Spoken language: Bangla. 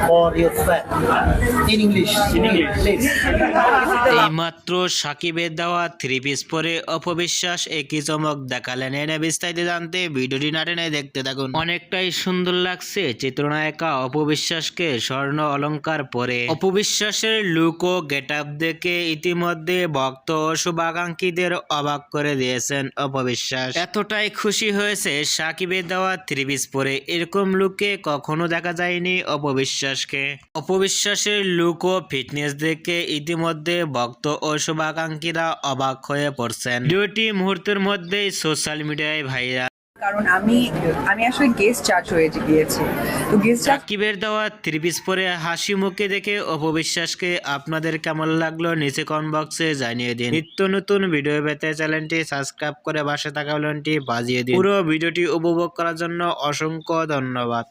for your friend in English. In English, please. এইমাত্র সাকিবের দেওয়া থ্রি পিস পরে অপবিশ্বাস একই চমক দেখালেন। এনে বিস্তারিত জানতে ভিডিওটি না টেনে দেখতে থাকুন। অনেকটাই সুন্দর লাগছে চিত্রনায়িকা অপবিশ্বাসকে স্বর্ণ অলংকার পরে। অপবিশ্বাসের লুক ও গেট আপ দেখে ইতিমধ্যে ভক্ত ও শুভাকাঙ্ক্ষীদের অবাক করে দিয়েছেন অপবিশ্বাস। এতটাই খুশি হয়েছে সাকিবের দেওয়া থ্রি পিস পরে, এরকম লুকে কখনো দেখা যায়নি অপবিশ্বাসকে। অপবিশ্বাসের লুক ও ফিটনেস দেখে ইতিমধ্যে ভক্ত ও শুভাকাঙ্ক্ষীরা অবাক হয়ে পড়ছেন। ভিডিওটি মুহূর্তের মধ্যেই সোশ্যাল মিডিয়ায় ভাইরাল। কারণ আমি আসলে গেস্ট চার্জ হয়ে গিয়েছি, তো গেস্ট চার্জ সাকিবের দেওয়া থ্রি পিস পরে হাসি মুখে দেখে অপবিশ্বাসকে আপনাদের কেমন লাগলো নিচে কমেন্ট বক্সে জানিয়ে দিন। নিত্য নতুন ভিডিও পেতে চ্যানেলটি সাবস্ক্রাইব করে পাশে থাকা বেলটি বাজিয়ে দিন। পুরো ভিডিওটি উপভোগ করার জন্য অসংখ্য ধন্যবাদ।